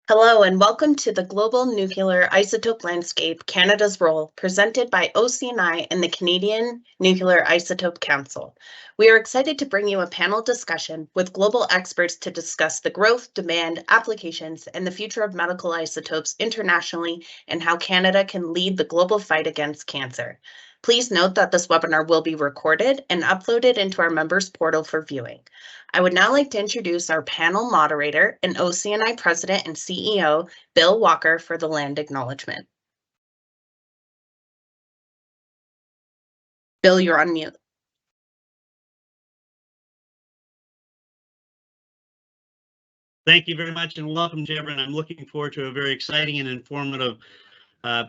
Hello and welcome to the Global Nuclear Isotope Landscape, Canada's Role, presented by OCNI and the Canadian Nuclear Isotope Council. We are excited to bring you a panel discussion with global experts to discuss the growth, demand, applications, and the future of medical isotopes internationally and how Canada can lead the global fight against cancer. Please note that this webinar will be recorded and uploaded into our members portal for viewing. I would now like to introduce our panel moderator and OCNI President and CEO, Bill Walker, for the land acknowledgement. Bill, you're on mute. Thank you very much and welcome to everyone. I'm looking forward to a very exciting and informative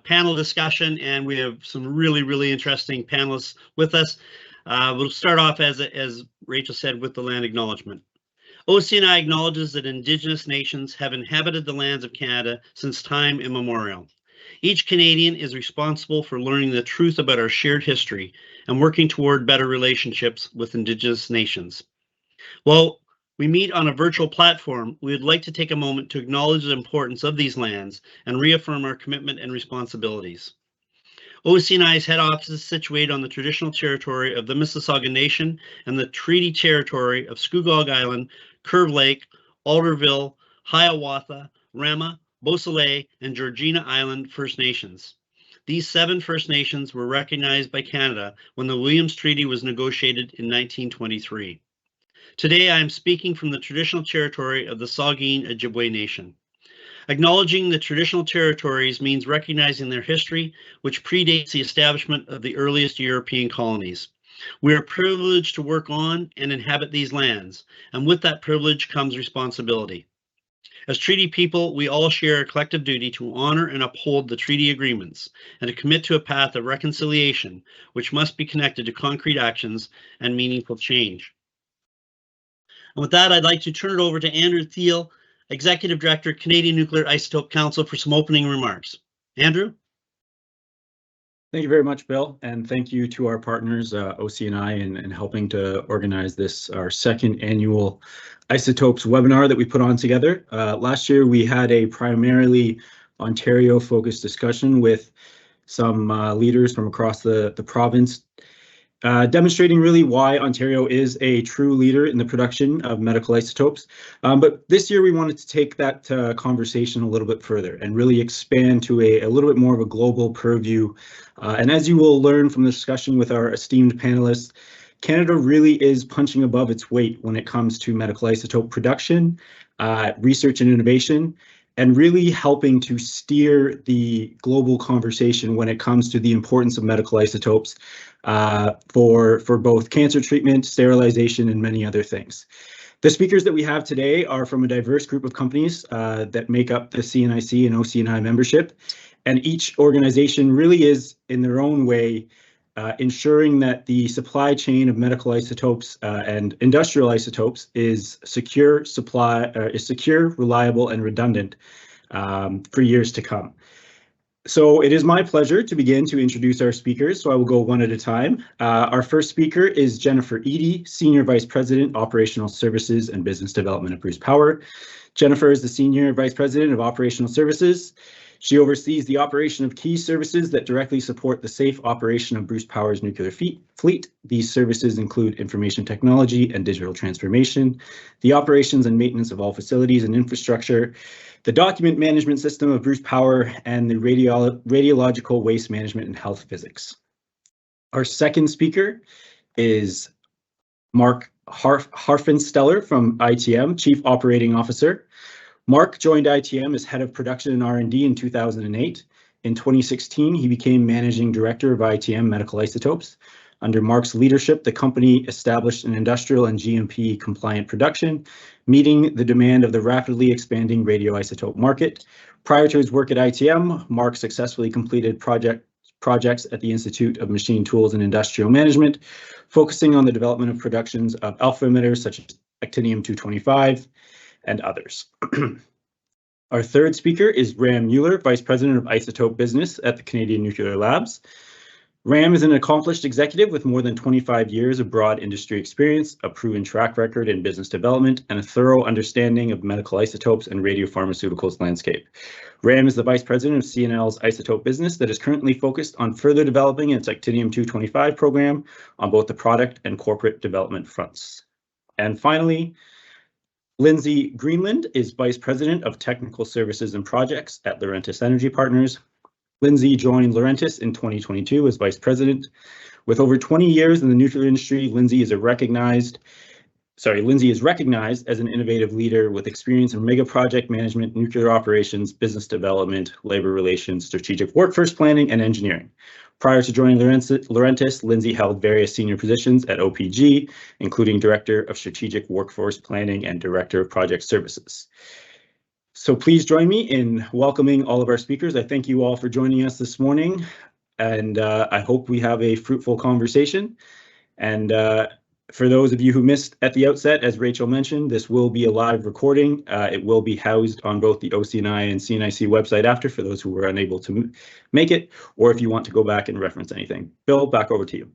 panel discussion, and we have some really interesting panelists with us. We'll start off, as Rachel said, with the land acknowledgement. OCNI acknowledges that Indigenous nations have inhabited the lands of Canada since time immemorial. Each Canadian is responsible for learning the truth about our shared history and working toward better relationships with Indigenous nations. While we meet on a virtual platform, we would like to take a moment to acknowledge the importance of these lands and reaffirm our commitment and responsibilities. OCNI's head office is situated on the traditional territory of the Mississauga Nation and the treaty territory of Scugog Island, Curve Lake, Alderville, Hiawatha, Rama, Beausoleil, and Georgina Island First Nations. These 7 First Nations were recognized by Canada when the Williams Treaty was negotiated in 1923. Today, I am speaking from the traditional territory of the Saugeen Ojibwe Nation. Acknowledging the traditional territories means recognizing their history, which predates the establishment of the earliest European colonies. We are privileged to work on and inhabit these lands, and with that privilege comes responsibility. As treaty people, we all share a collective duty to honor and uphold the treaty agreements and to commit to a path of reconciliation, which must be connected to concrete actions and meaningful change. And with that, I'd like to turn it over to Andrew Thiel, Executive Director, Canadian Nuclear Isotope Council, for some opening remarks. Andrew? Thank you very much, Bill, and thank you to our partners, OCNI, in helping to organize this, our second annual Isotopes webinar that we put on together. Last year, we had a primarily Ontario-focused discussion with some leaders from across the province, demonstrating really why Ontario is a true leader in the production of medical isotopes. But this year we wanted to take that conversation a little bit further and really expand to a little bit more of a global purview. And as you will learn from the discussion with our esteemed panelists, Canada really is punching above its weight when it comes to medical isotope production, research and innovation, and really helping to steer the global conversation when it comes to the importance of medical isotopes for both cancer treatment, sterilization, and many other things. The speakers that we have today are from a diverse group of companies that make up the CNIC and OCNI membership, and each organization really is, in their own way, ensuring that the supply chain of medical isotopes and industrial isotopes is secure, reliable, and redundant for years to come. So it is my pleasure to begin to introduce our speakers, so I will go one at a time. Our first speaker is Jennifer Eady, Senior Vice President, Operational Services and Business Development at Bruce Power. Jennifer is the Senior Vice President of Operational Services. She oversees the operation of key services that directly support the safe operation of Bruce Power's nuclear fleet. These services include information technology and digital transformation, the operations and maintenance of all facilities and infrastructure, the document management system of Bruce Power, and the radiological waste management and health physics. Our second speaker is Mark Harfensteller from ITM, Chief Operating Officer. Mark joined ITM as Head of Production and R&D in 2008. In 2016, he became Managing Director of ITM Medical Isotopes. Under Mark's leadership, the company established an industrial and GMP compliant production, meeting the demand of the rapidly expanding radioisotope market. Prior to his work at ITM, Mark successfully completed projects at the Institute of Machine Tools and Industrial Management, focusing on the development of productions of alpha emitters such as actinium-225 and others. Our third speaker is Ram Mueller, Vice President of Isotope Business at the Canadian Nuclear Labs. Ram is an accomplished executive with more than 25 years of broad industry experience, a proven track record in business development, and a thorough understanding of medical isotopes and radiopharmaceuticals landscape. Ram is the vice president of CNL's isotope business that is currently focused on further developing its Actinium-225 program on both the product and corporate development fronts. And finally, Lindsay Greenland is vice president of technical services and projects at Laurentis Energy Partners. Lindsay joined Laurentis in 2022 as vice president. With over 20 years in the nuclear industry, Lindsay is recognized as an innovative leader with experience in mega project management, nuclear operations, business development, labor relations, strategic workforce planning, and engineering. Prior to joining Laurentis, Lindsay held various senior positions at OPG, including Director of Strategic Workforce Planning and Director of Project Services. So please join me in welcoming all of our speakers. I thank you all for joining us this morning, and I hope we have a fruitful conversation. And for those of you who missed at the outset, as Rachel mentioned, this will be a live recording. It will be housed on both the OCNI and CNIC website after, for those who were unable to make it, or if you want to go back and reference anything. Bill, back over to you.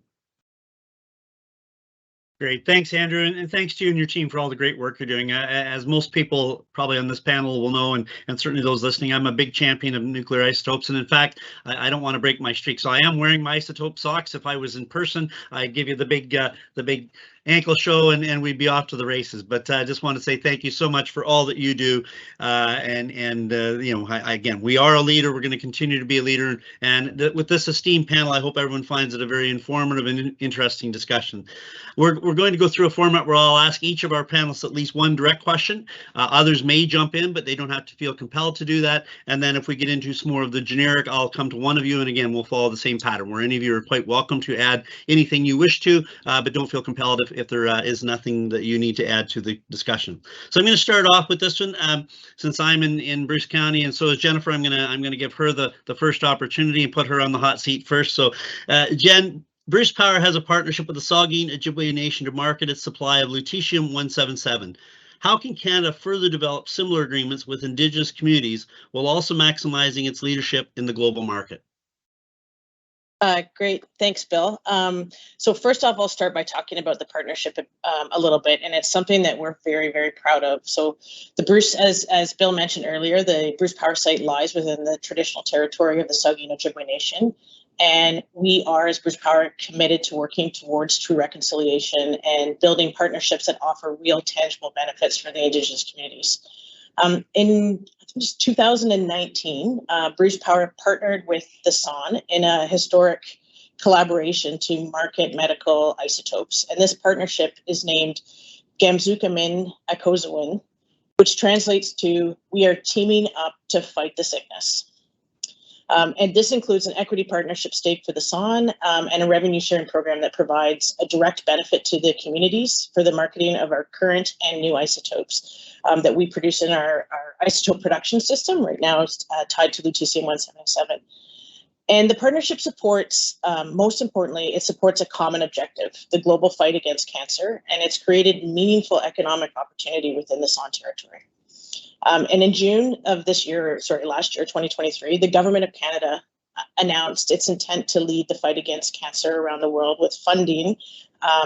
Great. Thanks, Andrew, and thanks to you and your team for all the great work you're doing. As most people probably on this panel will know, and certainly those listening, I'm a big champion of nuclear isotopes. And in fact, I don't want to break my streak, so I am wearing my isotope socks. If I was in person, I'd give you the big ankle show and we'd be off to the races. But I just want to say thank you so much for all that you do. You know, again, we are a leader. We're going to continue to be a leader. And with this esteemed panel, I hope everyone finds it a very informative and interesting discussion. We're going to go through a format where I'll ask each of our panelists at least one direct question. Others may jump in, but they don't have to feel compelled to do that. And then if we get into some more of the generic, I'll come to one of you. And again, we'll follow the same pattern where any of you are quite welcome to add anything you wish to, but don't feel compelled if there is nothing that you need to add to the discussion. So I'm going to start off with this one. Since I'm in Bruce County and so is Jennifer, I'm going to give her the first opportunity and put her on the hot seat first. So Jen, Bruce Power has a partnership with the Saugeen Ojibwe Nation to market its supply of lutetium-177. How can Canada further develop similar agreements with Indigenous communities while also maximizing its leadership in the global market? Great, thanks, Bill. So first off, I'll start by talking about the partnership a little bit, and it's something that we're very, very proud of. So the Bruce, as Bill mentioned earlier, the Bruce Power site lies within the traditional territory of the Saugeen Ojibwe Nation, and we are, as Bruce Power, committed to working towards true reconciliation and building partnerships that offer real, tangible benefits for the Indigenous communities. In 2019, Bruce Power partnered with the SON in a historic collaboration to market medical isotopes. And this partnership is named Gamzukamin Akozawin, which translates to "We are teaming up to fight the sickness." And this includes an equity partnership stake for the SON and a revenue sharing program that provides a direct benefit to the communities for the marketing of our current and new isotopes that we produce in our isotope production system. Right now it's tied to lutetium-177. And the partnership supports, most importantly, it supports a common objective, the global fight against cancer, and it's created meaningful economic opportunity within the SON territory. And in June of last year, 2023, the Government of Canada announced its intent to lead the fight against cancer around the world with funding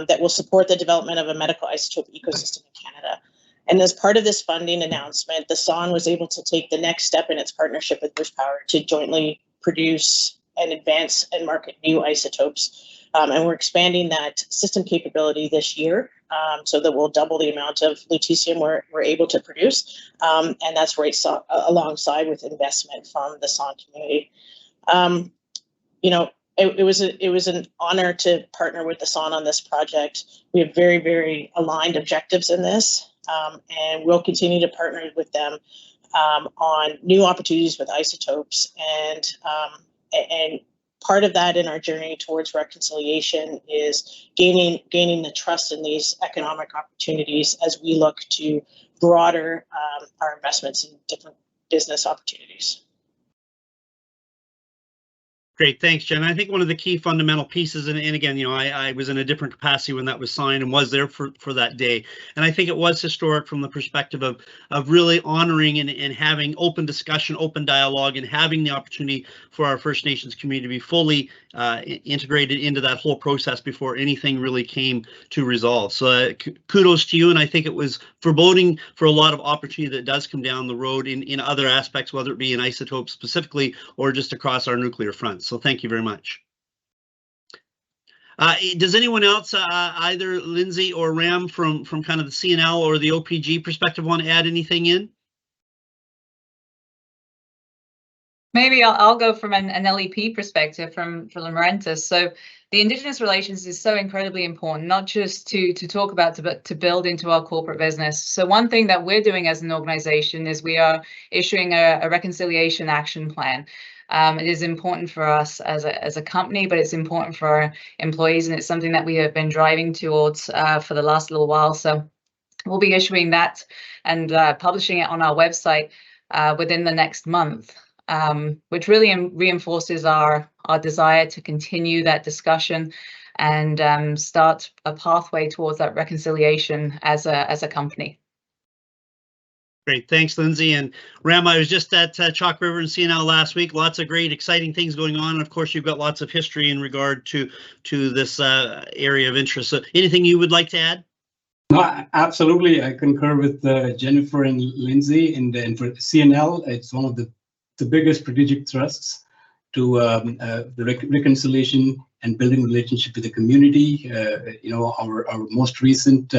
that will support the development of a medical isotope ecosystem in Canada. And as part of this funding announcement, the SON was able to take the next step in its partnership with Bruce Power to jointly produce and advance and market new isotopes. And we're expanding that system capability this year so that we'll double the amount of lutetium we're able to produce. And that's right alongside with investment from the SON community. You know, it was an honor to partner with the SON on this project. We have very, very aligned objectives in this, and we'll continue to partner with them on new opportunities with isotopes. And part of that in our journey towards reconciliation is gaining the trust in these economic opportunities as we look to broader our investments in different business opportunities. Great, thanks, Jen. I think one of the key fundamental pieces, and again, I was in a different capacity when that was signed and was there for that day. And I think it was historic from the perspective of really honoring and having open discussion, open dialogue, and having the opportunity for our First Nations community to be fully integrated into that whole process before anything really came to resolve. So kudos to you, and I think it was foreboding for a lot of opportunity that does come down the road in other aspects, whether it be in Isotope specifically or just across our nuclear front. So thank you very much. Does anyone else, either Lindsay or Ram from kind of the CNL or the OPG perspective, want to add anything in? Maybe I'll go from an LEP perspective from Laurentis. So the Indigenous relations is so incredibly important, not just to talk about, but to build into our corporate business. So one thing that we're doing as an organization is we are issuing a reconciliation action plan. It is important for us as a company, but it's important for our employees, and it's something that we have been driving towards for the last little while. So we'll be issuing that and publishing it on our website within the next month, which really reinforces our desire to continue that discussion and start a pathway towards that reconciliation as a company. Great, thanks, Lindsay. And Ram, I was just at Chalk River and CNL last week. Lots of great, exciting things going on. And of course, you've got lots of history in regard to this area of interest. So anything you would like to add? No, absolutely. I concur with Jennifer and Lindsay. And for CNL, it's one of the biggest strategic thrusts to the reconciliation and building relationship with the community. Our most recent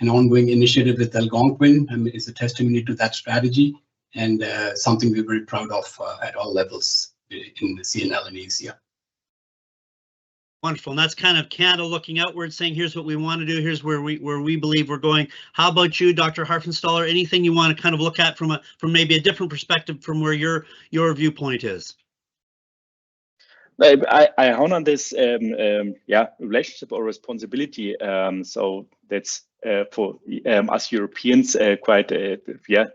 an ongoing initiative with Algonquin is a testimony to that strategy, and something we're very proud of at all levels in the CNL and ASEA. Wonderful, and that's kind of Canada looking outward, saying here's what we want to do, here's where we believe we're going. How about you, Dr. Harfenstaller? Anything you want to kind of look at from maybe a different perspective from where your viewpoint is? I honor this relationship or responsibility. So that's for us Europeans quite a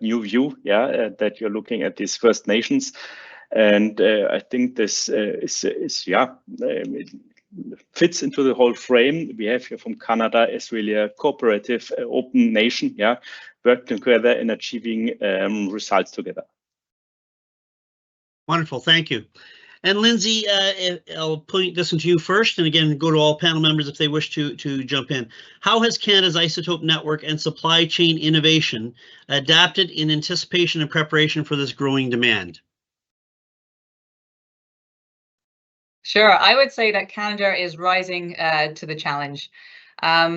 new view, that you're looking at these First Nations, and I think this fits into the whole frame we have here from Canada as really a cooperative, open nation, work together in achieving results together. Wonderful, thank you. And Lindsay, I'll point this into you first, and again, go to all panel members if they wish to jump in. How has Canada's isotope network and supply chain innovation adapted in anticipation and preparation for this growing demand? Sure, I would say that Canada is rising to the challenge. At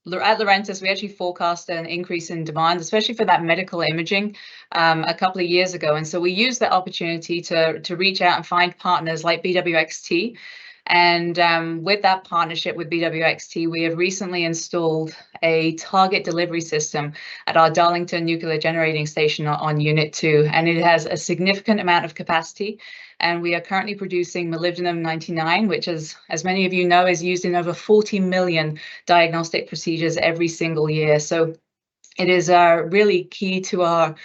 Laurentis, we actually forecast an increase in demand, especially for that medical imaging, a couple of years ago. And so we used that opportunity to reach out and find partners like BWXT. And with that partnership with BWXT, we have recently installed a target delivery system at our Darlington Nuclear Generating Station on Unit 2, and it has a significant amount of capacity. And we are currently producing molybdenum-99, which, as many of you know, is used in over 40 million diagnostic procedures every single year. So it is really key to our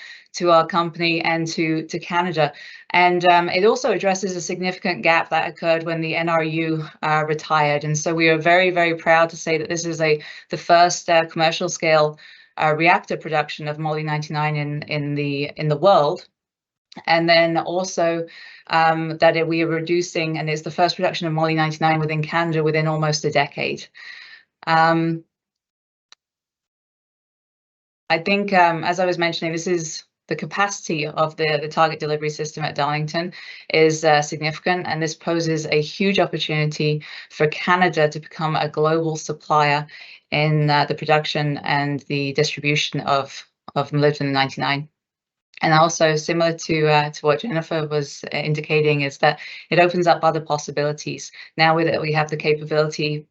company and to Canada. And it also addresses a significant gap that occurred when the NRU retired. And so we are very, very proud to say that this is the first commercial scale reactor production of Moly-99 in the world. And then also that we are reducing, and it's the first production of Moly-99 within Canada within almost a decade. I think, as I was mentioning, this is the capacity of the target delivery system at Darlington is significant, and this poses a huge opportunity for Canada to become a global supplier in the production and the distribution of molybdenum-99. And also, similar to what Jennifer was indicating, is that it opens up other possibilities. Now we have the capability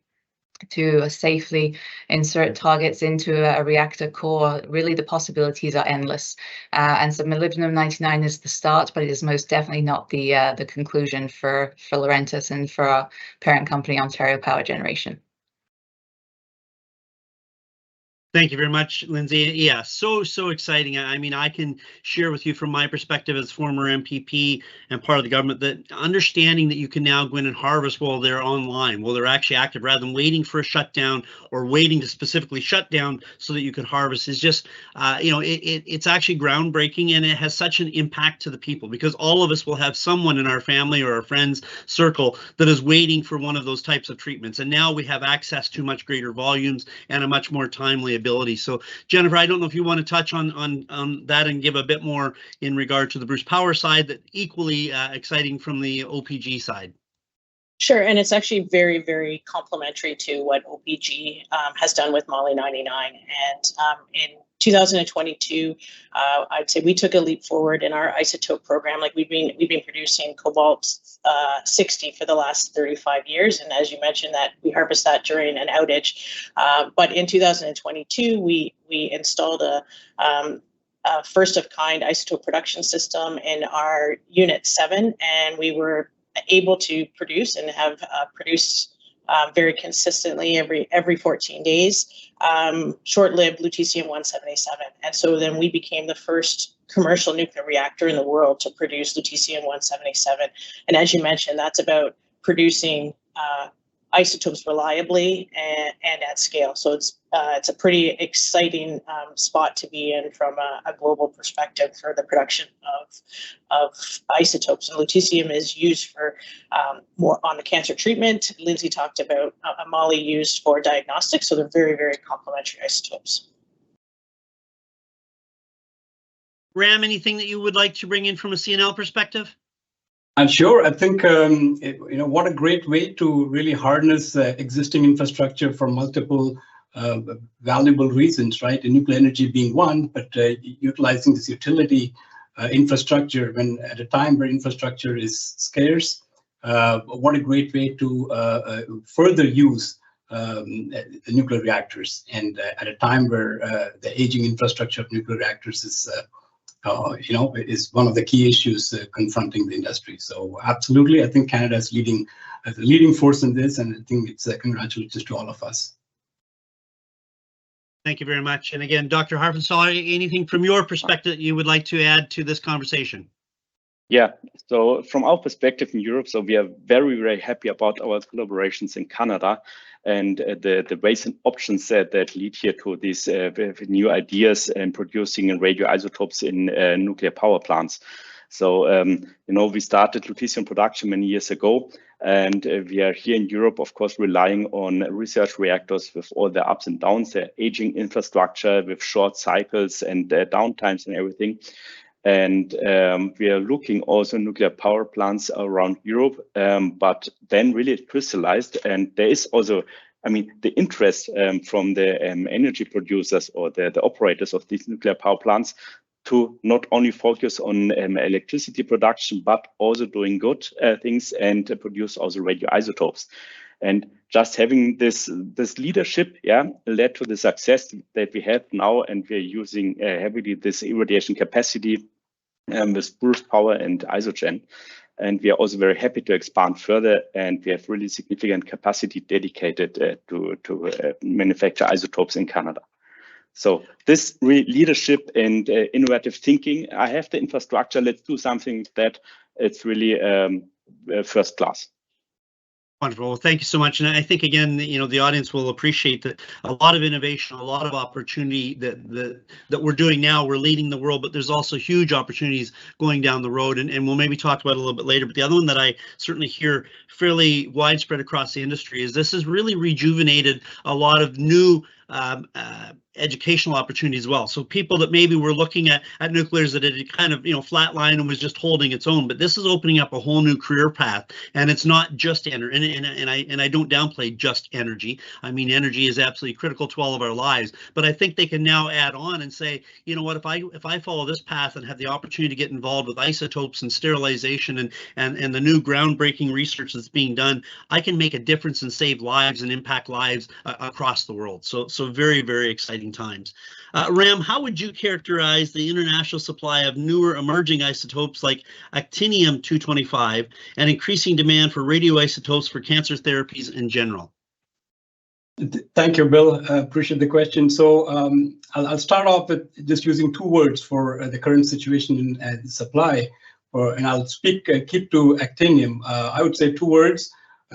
to safely insert targets into a reactor core. Really, the possibilities are endless. And so molybdenum-99 is the start, but it is most definitely not the conclusion for Laurentis and for our parent company, Ontario Power Generation. Thank you very much, Lindsay. Yeah, so exciting. I mean, I can share with you from my perspective as former MPP and part of the government that understanding that you can now go in and harvest while they're online, while they're actually active, rather than waiting for a shutdown or waiting to specifically shut down so that you could harvest is just, it's actually groundbreaking, and it has such an impact to the people because all of us will have someone in our family or our friends circle that is waiting for one of those types of treatments. And now we have access to much greater volumes and a much more timely ability. So Jennifer, I don't know if you want to touch on that and give a bit more in regard to the Bruce Power side, that equally exciting from the OPG side. Sure, and it's actually very, very complementary to what OPG has done with Moly 99. And in 2022, I'd say we took a leap forward in our isotope program. Like we've been producing cobalt 60 for the last 35 years, and as you mentioned, that we harvest that during an outage. But in 2022, we installed a first of kind isotope production system in our Unit 7, and we were able to produce and have produced very consistently every 14 days, short-lived lutetium-177. And so then we became the first commercial nuclear reactor in the world to produce lutetium-177. And as you mentioned, that's about producing isotopes reliably and at scale. So it's a pretty exciting spot to be in from a global perspective for the production of isotopes. And lutetium is used for more on the cancer treatment. Lindsay talked about a Moly used for diagnostics. So they're very, very complementary isotopes. Ram, anything that you would like to bring in from a CNL perspective? I'm sure. I think, what a great way to really harness existing infrastructure for multiple valuable reasons, right? And nuclear energy being one, but utilizing this utility infrastructure when at a time where infrastructure is scarce, what a great way to further use the nuclear reactors. And at a time where the aging infrastructure of nuclear reactors is is one of the key issues confronting the industry. So absolutely, I think Canada is leading as a leading force in this, and I think it's congratulations to all of us. Thank you very much. And again, Dr. Harfenstahl, anything from your perspective you would like to add to this conversation? Yeah, so from our perspective in Europe, so we are very, very happy about our collaborations in Canada and the ways and options that lead here to these new ideas and producing radioisotopes in nuclear power plants. So, we started lutetium production many years ago, and we are here in Europe, of course, relying on research reactors with all the ups and downs, the aging infrastructure with short cycles and downtimes and everything. And we are looking also nuclear power plants around Europe, but then really it crystallized. And there is also, the interest from the energy producers or the operators of these nuclear power plants to not only focus on electricity production, but also doing good things and produce also radioisotopes. And just having this leadership, led to the success that we have now, and we're using heavily this irradiation capacity with Bruce Power and Isogen. And we are also very happy to expand further, and we have really significant capacity dedicated to manufacture isotopes in Canada. So this leadership and innovative thinking, I have the infrastructure, let's do something that it's really first class. Wonderful. Well, thank you so much. And I think, again, the audience will appreciate that a lot of innovation, a lot of opportunity that we're doing now. We're leading the world, but there's also huge opportunities going down the road. And we'll maybe talk about it a little bit later. But the other one that I certainly hear fairly widespread across the industry is this has really rejuvenated a lot of new educational opportunities as well. So people that maybe were looking at nuclears that had kind of flatlined and was just holding its own, but this is opening up a whole new career path, and it's not just energy. And I don't downplay just energy. Energy is absolutely critical to all of our lives, but I think they can now add on and say, you know what, if I follow this path and have the opportunity to get involved with isotopes and sterilization and the new groundbreaking research that's being done, I can make a difference and save lives and impact lives across the world. So very, very exciting times. Ram, how would you characterize the international supply of newer emerging isotopes like actinium-225 and increasing demand for radioisotopes for cancer therapies in general? Thank you, Bill. Appreciate the question. So I'll start off with just using two words for the current situation in supply, and I'll keep to actinium. I would say two words: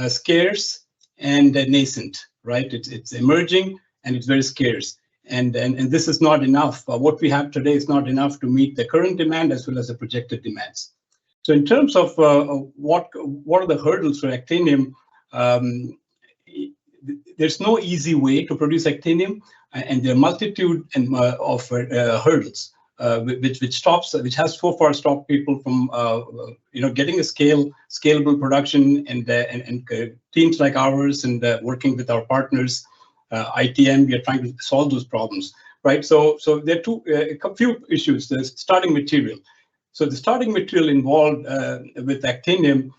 scarce and nascent. Right? It's emerging and it's very scarce. And this is not enough. What we have today is not enough to meet the current demand as well as the projected demands. So in terms of what are the hurdles for actinium? There's no easy way to produce actinium, and there are multitude of hurdles, which has so far stopped people from getting a scalable production, and teams like ours and working with our partners, ITM, we are trying to solve those problems, right? So there are a few issues. The starting material. So the starting material involved with actinium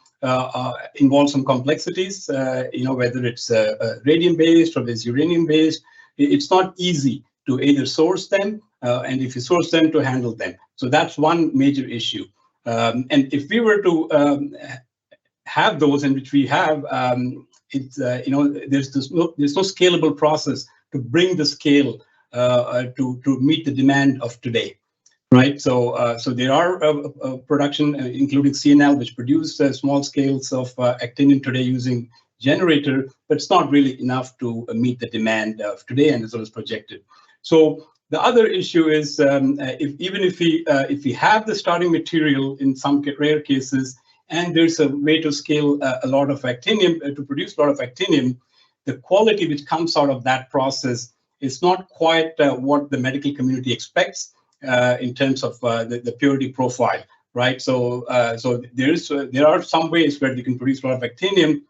involves some complexities, whether it's radium-based or it's uranium-based. It's not easy to either source them, and if you source them, to handle them. So that's one major issue. And if we were to have those, and which we have, there's no scalable process to bring the scale to meet the demand of today. Right, so there are production, including CNL, which produce small scales of actinium today using generator, but it's not really enough to meet the demand of today and as well as projected. So the other issue is if we have the starting material in some rare cases, and there's a way to scale a lot of actinium to produce a lot of actinium, the quality which comes out of that process is not quite what the medical community expects. In terms of the purity profile, right? So there are some ways where they can produce a lot of actinium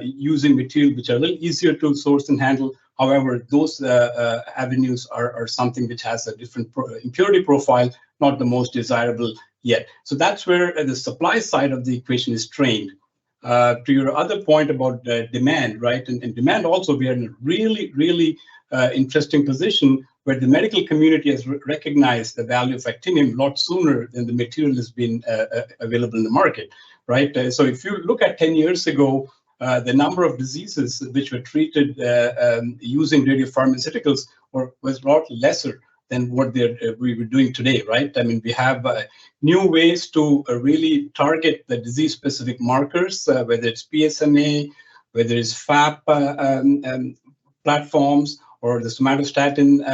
using material which are a little easier to source and handle. However, those avenues are something which has a different impurity profile, not the most desirable yet. So that's where the supply side of the equation is strained. To your other point about demand, right? And demand also, we are in a really interesting position where the medical community has recognized the value of actinium a lot sooner than the material has been available in the market, right? So if you look at 10 years ago, the number of diseases which were treated using radiopharmaceuticals was a lot lesser than what we were doing today, right? I mean, we have new ways to really target the disease-specific markers, whether it's PSMA, whether it's FAP platforms, or the somatostatin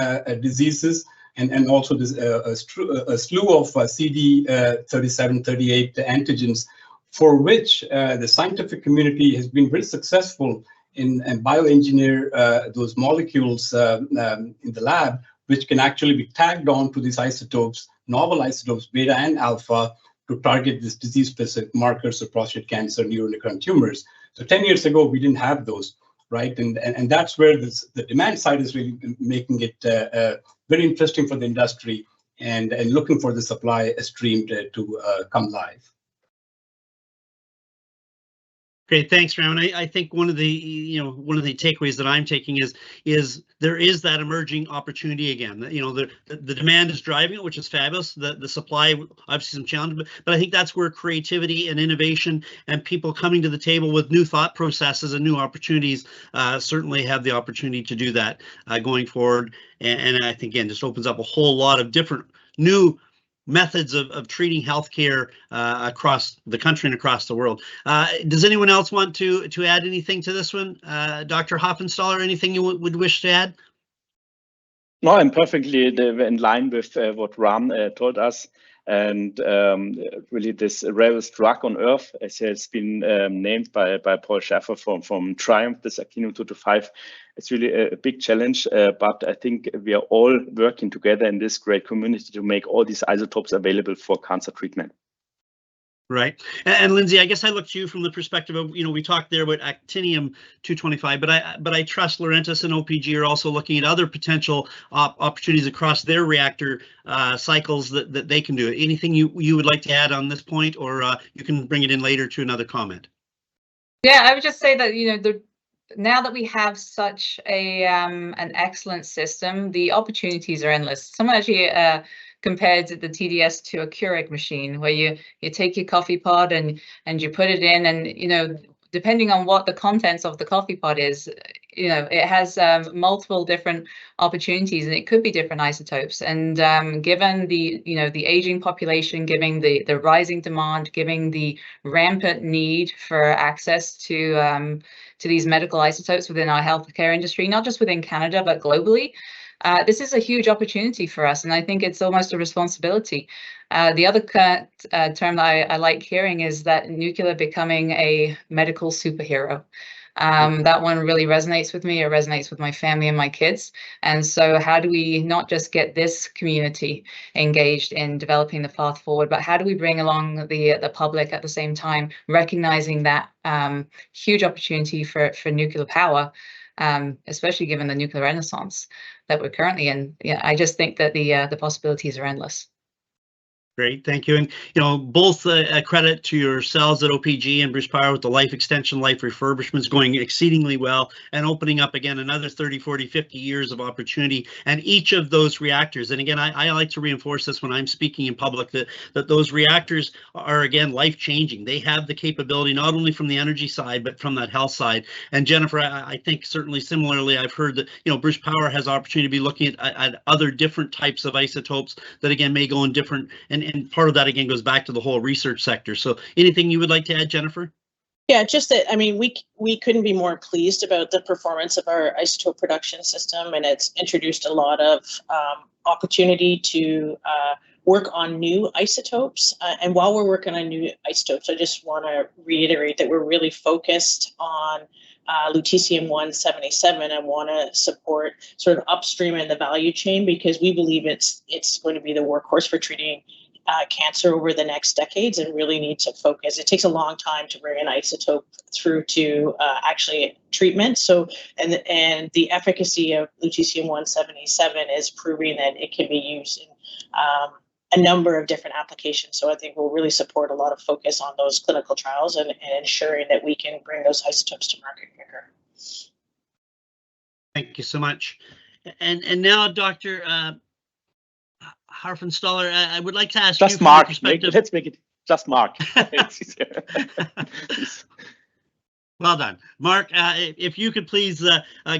diseases, and also this, a slew of CD37, 38 antigens, for which the scientific community has been very successful in bioengineer those molecules in the lab, which can actually be tagged on to these isotopes, novel isotopes, beta and alpha, to target this disease-specific markers of prostate cancer, neuroendocrine tumors. So 10 years ago, we didn't have those. Right, and that's where the demand side is really making it very interesting for the industry, and looking for the supply stream to come live. Great, thanks, Raman. I think one of the takeaways that I'm taking is there is that emerging opportunity again. The demand is driving it, which is fabulous. The supply, obviously some challenges, but I think that's where creativity and innovation and people coming to the table with new thought processes and new opportunities certainly have the opportunity to do that going forward. And I think, again, just opens up a whole lot of different new methods of treating healthcare across the country and across the world. Does anyone else want to add anything to this one? Dr. Hofenstaller, anything you would wish to add? No, I'm perfectly in line with what Ram told us. And really, this rarest drug on Earth, as has been named by Paul Schaffer from Triumph, this actinium-225, it's really a big challenge. But I think we are all working together in this great community to make all these isotopes available for cancer treatment. Right. And Lindsay, I guess I look to you from the perspective of, we talked there about actinium-225, but I trust Laurentis and OPG are also looking at other potential opportunities across their reactor cycles that they can do. Anything you would like to add on this point, or you can bring it in later to another comment? Yeah, I would just say that, now that we have such an excellent system, the opportunities are endless. Someone actually compared the TDS to a Keurig machine, where you take your coffee pod and you put it in, and depending on what the contents of the coffee pod is, it has multiple different opportunities, and it could be different isotopes. And given the the aging population, given the rising demand, given the rampant need for access to these medical isotopes within our healthcare industry, not just within Canada but globally, this is a huge opportunity for us, and I think it's almost a responsibility. The other term that I like hearing is that nuclear becoming a medical superhero. That one really resonates with me. It resonates with my family and my kids. And so how do we not just get this community engaged in developing the path forward, but how do we bring along the public at the same time, recognizing that huge opportunity for nuclear power, especially given the nuclear renaissance that we're currently in. Yeah, I just think that the possibilities are endless. Great, thank you. And both a credit to yourselves at OPG and Bruce Power with the life extension, life refurbishments going exceedingly well, and opening up again another 30, 40, 50 years of opportunity. And each of those reactors, and again, I like to reinforce this when I'm speaking in public, that those reactors are again life-changing. They have the capability not only from the energy side, but from that health side. And Jennifer, I think certainly similarly, I've heard that Bruce Power has opportunity to be looking at other different types of isotopes that again may go in different, and part of that again goes back to the whole research sector. So anything you would like to add, Jennifer? Yeah, just that, I mean, we couldn't be more pleased about the performance of our isotope production system, and it's introduced a lot of opportunity to work on new isotopes. And while we're working on new isotopes, I just want to reiterate that we're really focused on lutetium-177 and want to support sort of upstream in the value chain, because we believe it's going to be the workhorse for treating cancer over the next decades, and really need to focus. It takes a long time to bring an isotope through to actually treatment. So, and the efficacy of lutetium-177 is proving that it can be used in a number of different applications. So I think we'll really support a lot of focus on those clinical trials and ensuring that we can bring those isotopes to market quicker. Thank you so much. And now, Dr. Harfenstaller, I would like to ask just you Mark. Let's make it just Mark. Well done. Mark, if you could please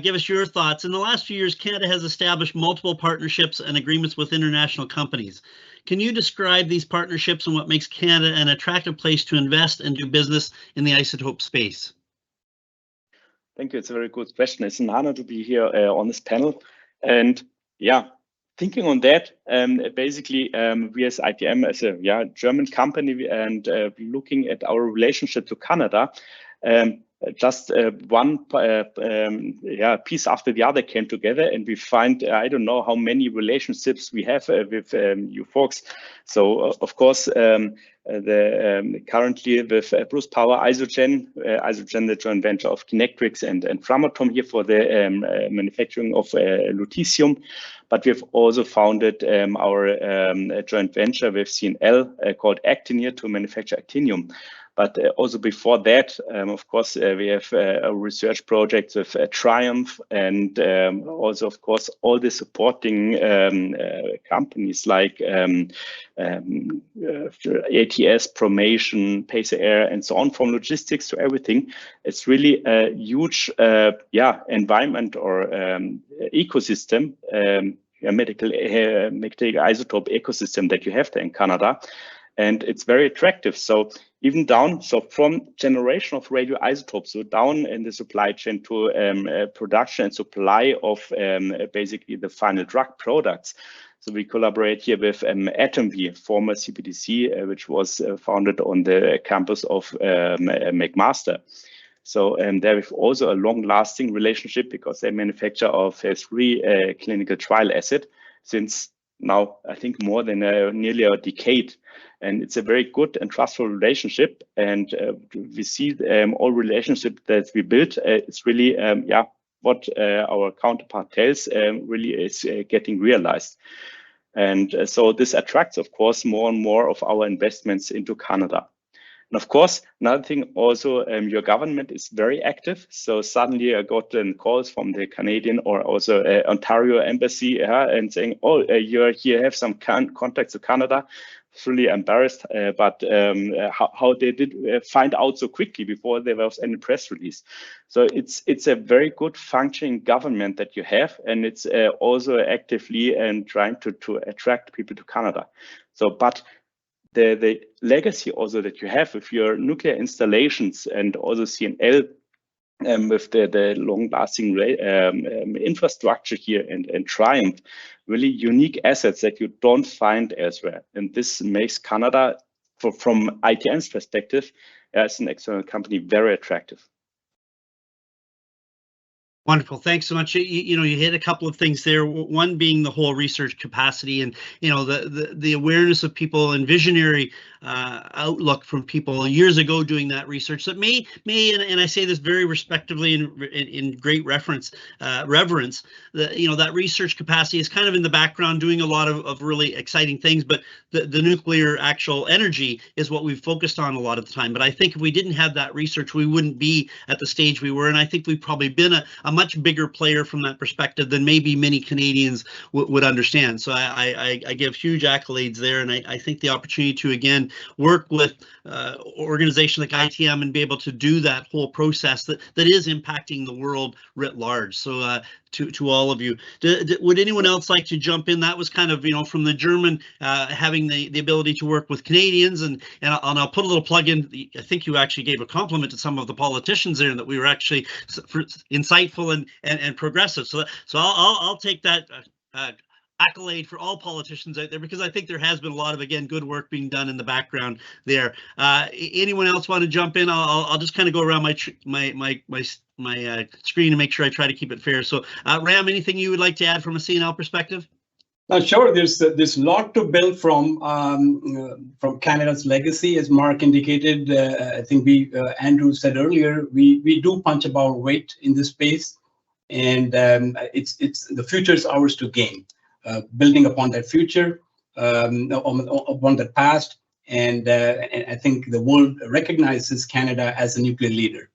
give us your thoughts. In the last few years, Canada has established multiple partnerships and agreements with international companies. Can you describe these partnerships and what makes Canada an attractive place to invest and do business in the isotope space? Thank you. It's a very good question. It's an honor to be here on this panel. And yeah, thinking on that, basically, we as ITM, as a German company, and looking at our relationship to Canada, just one piece after the other came together, and we find I don't know how many relationships we have with you folks. So of course, currently with Bruce Power, Isogen, the joint venture of Kinectrix and Framatome here for the manufacturing of lutetium. But we've also founded our joint venture with CNL called Actinium to manufacture actinium. But also before that, of course, we have a research project with Triumph, and also, of course, all the supporting companies like ATS, Promation, Pacer Air, and so on, from logistics to everything. It's really a huge, environment or ecosystem, medical isotope ecosystem that you have there in Canada. And it's very attractive. So even down, so from generation of radioisotopes, so down in the supply chain to production and supply of basically the final drug products. So we collaborate here with AtomV, former CBDC, which was founded on the campus of McMaster. So there we've also a long-lasting relationship because they manufacture our phase 3 clinical trial asset since now, I think, more than nearly a decade. And it's a very good and trustful relationship. And we see all relationships that we build. It's really, what our counterpart tells really is getting realized. And so this attracts, of course, more and more of our investments into Canada. And of course, another thing also, your government is very active. So suddenly I got calls from the Canadian or also Ontario embassy and saying, oh, you're here, have some contacts to Canada. really embarrassed, but how they did find out so quickly before there was any press release. So it's a very good functioning government that you have, and it's also actively and trying to attract people to Canada. So, but the legacy also that you have with your nuclear installations and also CNL with the long-lasting infrastructure here and Triumph, really unique assets that you don't find elsewhere. And this makes Canada, from ITN's perspective, as an external company, very attractive. Wonderful. Thanks so much. You hit a couple of things there. One being the whole research capacity and, the awareness of people and visionary outlook from people years ago doing that research that may, and I say this very respectively and in great reverence, that research capacity is kind of in the background doing a lot of really exciting things, but the nuclear actual energy is what we've focused on a lot of the time. But I think if we didn't have that research, we wouldn't be at the stage we were. And I think we've probably been a much bigger player from that perspective than maybe many Canadians would understand. So I give huge accolades there. And I think the opportunity to, again, work with organizations like ITM and be able to do that whole process that is impacting the world writ large. So to all of you, would anyone else like to jump in? That was kind of, from the German having the ability to work with Canadians, and I'll put a little plug in. I think you actually gave a compliment to some of the politicians there, and that we were actually insightful and progressive. So I'll take that accolade for all politicians out there, because I think there has been a lot of, again, good work being done in the background there. Anyone else want to jump in? I'll just kind of go around my screen and make sure I try to keep it fair. So Ram, anything you would like to add from a CNL perspective? Sure. There's a lot to build from Canada's legacy, as Mark indicated. I think Andrew said earlier, we do punch above our weight in this space, and it's the future is ours to gain. Building upon that future, upon that past, and I think the world recognizes Canada as a nuclear leader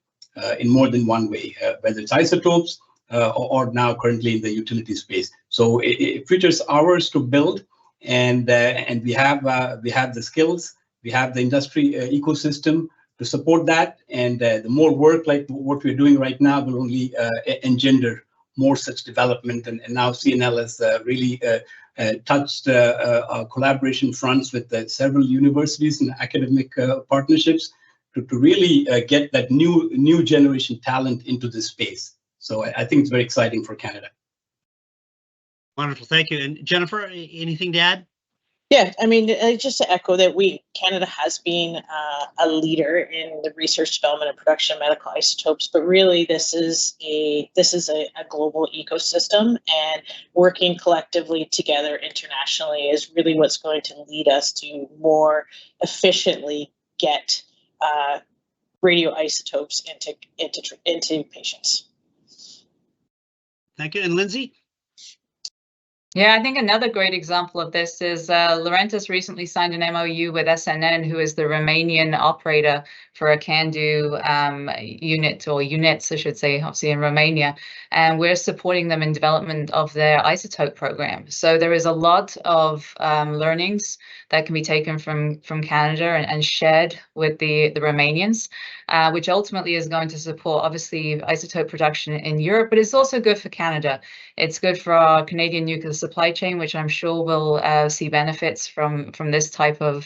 in more than one way, whether it's isotopes or now currently in the utility space. So future is ours to build, and we have the skills, we have the industry ecosystem to support that, and the more work like what we're doing right now will only engender more such development. And now CNL has really touched collaboration fronts with several universities and academic partnerships to really get that new generation talent into this space. So I think it's very exciting for Canada. Wonderful, thank you. And Jennifer, anything to add? Yeah, I mean, just to echo that, Canada has been a leader in the research, development, and production of medical isotopes, but really this is a global ecosystem, and working collectively together internationally is really what's going to lead us to more efficiently get radioisotopes into patients. Thank you. And Lindsay? Yeah, I think another great example of this is Laurentis recently signed an MOU with SNN, who is the Romanian operator for a CANDU unit, or units, I should say, obviously in Romania, and we're supporting them in development of their isotope program. So there is a lot of learnings that can be taken from Canada and shared with the Romanians, which ultimately is going to support, obviously, isotope production in Europe, but it's also good for Canada. It's good for our Canadian nuclear supply chain, which I'm sure will see benefits from this type of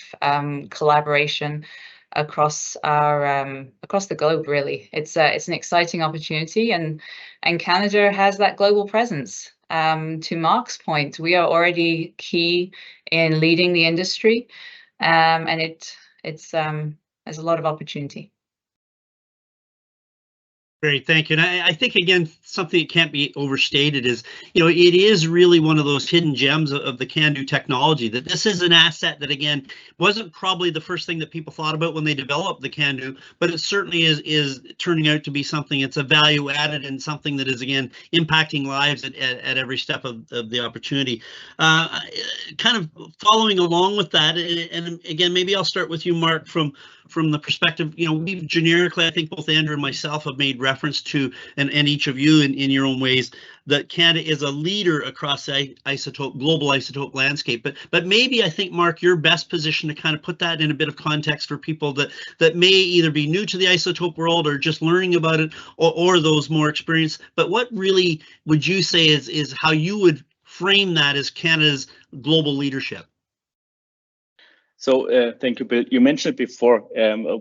collaboration across the globe. Really, it's an exciting opportunity, and Canada has that global presence. To Mark's point, we are already key in leading the industry, and it's there's a lot of opportunity. Great, thank you. And I think, again, something that can't be overstated is, it is really one of those hidden gems of the CANDU technology, that this is an asset that, again, wasn't probably the first thing that people thought about when they developed the CANDU, but it certainly is turning out to be something. It's a value added and something that is, again, impacting lives at every step of the opportunity. Kind of following along with that, and again, maybe I'll start with you, Mark, from from the perspective, we've generically, I think both Andrew and myself have made reference to, and each of you in your own ways, that Canada is a leader across the global isotope landscape. But maybe I think, Mark, you're best positioned to kind of put that in a bit of context for people that may either be new to the isotope world or just learning about it, or those more experienced. But what really would you say is how you would frame that as Canada's global leadership? So thank you, Bill. You mentioned before,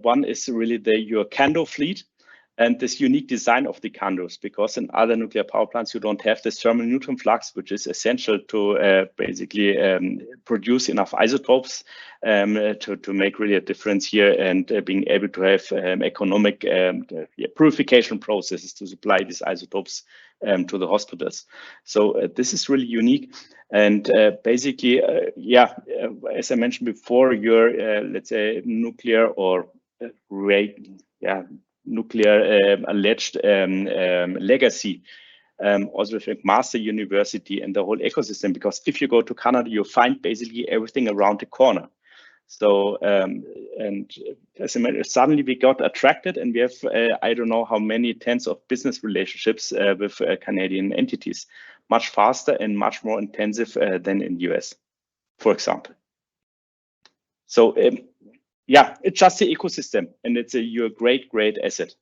one is really your CANDO fleet and this unique design of the CANDOs, because in other nuclear power plants, you don't have this thermal neutron flux, which is essential to basically produce enough isotopes to make really a difference here, and being able to have economic purification processes to supply these isotopes to the hospitals. So this is really unique. And basically, as I mentioned before, your let's say nuclear or nuclear alleged legacy, also with McMaster University and the whole ecosystem, because if you go to Canada, you find basically everything around the corner. So, and as I mentioned, suddenly we got attracted, and we have, I don't know how many tens of business relationships with Canadian entities, much faster and much more intensive than in the US, for example. So, it's just the ecosystem, and it's your great asset.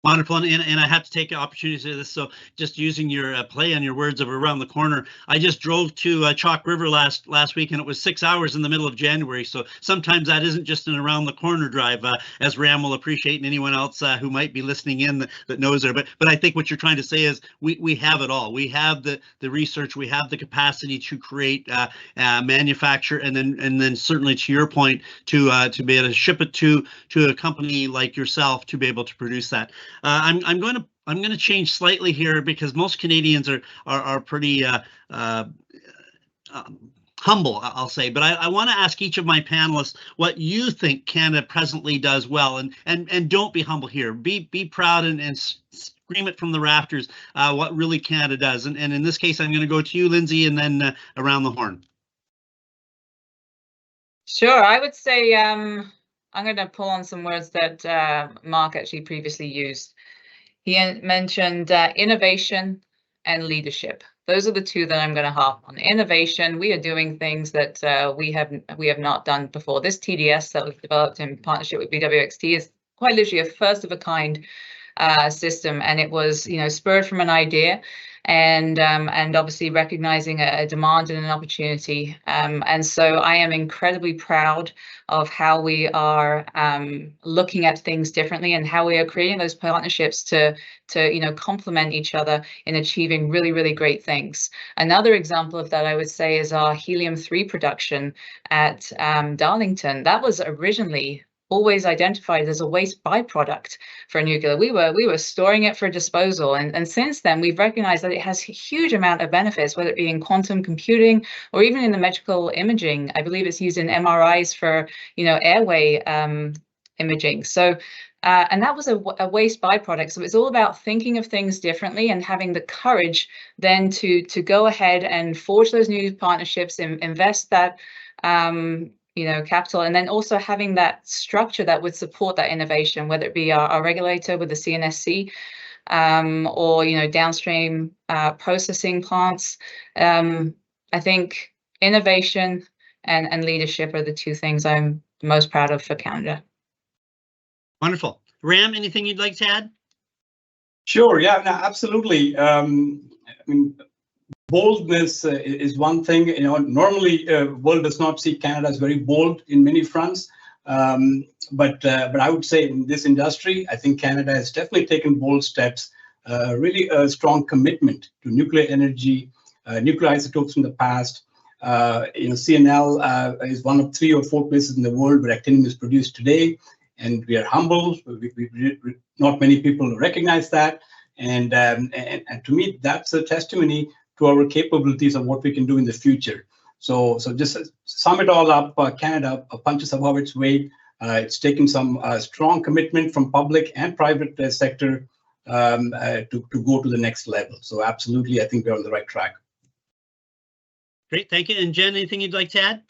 Wonderful, and I have to take an opportunity to say this. So, just using your play on your words of around the corner, I just drove to Chalk River last week, and it was 6 hours in the middle of January. So sometimes that isn't just an around the corner drive, as Ram will appreciate, and anyone else who might be listening in that knows her. But I think what you're trying to say is we have it all. We have the research, we have the capacity to create, manufacture, and then certainly to your point, to be able to ship it to a company like yourself to be able to produce that. I'm going to change slightly here, because most Canadians are pretty humble, I'll say. But I want to ask each of my panelists what you think Canada presently does well, and don't be humble here. Be proud and scream it from the rafters what really Canada does. And in this case, I'm going to go to you, Lindsay, and then around the horn. Sure, I would say I'm going to pull on some words that Mark actually previously used. He mentioned innovation and leadership. Those are the two that I'm going to harp on. Innovation, we are doing things that we have not done before. This TDS that we've developed in partnership with BWXT is quite literally a first of a kind system, and it was spurred from an idea, and obviously recognizing a demand and an opportunity, and so I am incredibly proud of how we are looking at things differently, and how we are creating those partnerships to complement each other in achieving really great things. Another example of that, I would say, is our helium-3 production at Darlington. That was originally always identified as a waste byproduct for nuclear. We were storing it for disposal, and since then we've recognized that it has a huge amount of benefits, whether it be in quantum computing or even in the medical imaging. I believe it's used in MRIs for airway imaging. So and that was a waste byproduct. So it's all about thinking of things differently and having the courage then to go ahead and forge those new partnerships, and invest that capital, and then also having that structure that would support that innovation, whether it be our regulator with the CNIC, or downstream processing plants. I think innovation and leadership are the two things I'm most proud of for Canada. Wonderful. Ram, anything you'd like to add? Sure. Yeah. No, absolutely. I mean, boldness is one thing. Normally, world does not see Canada as very bold in many fronts. But I would say in this industry, I think Canada has definitely taken bold steps. Really a strong commitment to nuclear energy, nuclear isotopes from the past. CNL is one of 3 or 4 places in the world where actinium is produced today, and we are humble. Not many people recognize that, and to me, that's a testimony to our capabilities of what we can do in the future. So just sum it all up, Canada punches above its weight. It's taken some strong commitment from public and private sector to go to the next level. So absolutely, I think we're on the right track. Great, thank you. And Jen, anything you'd like to add?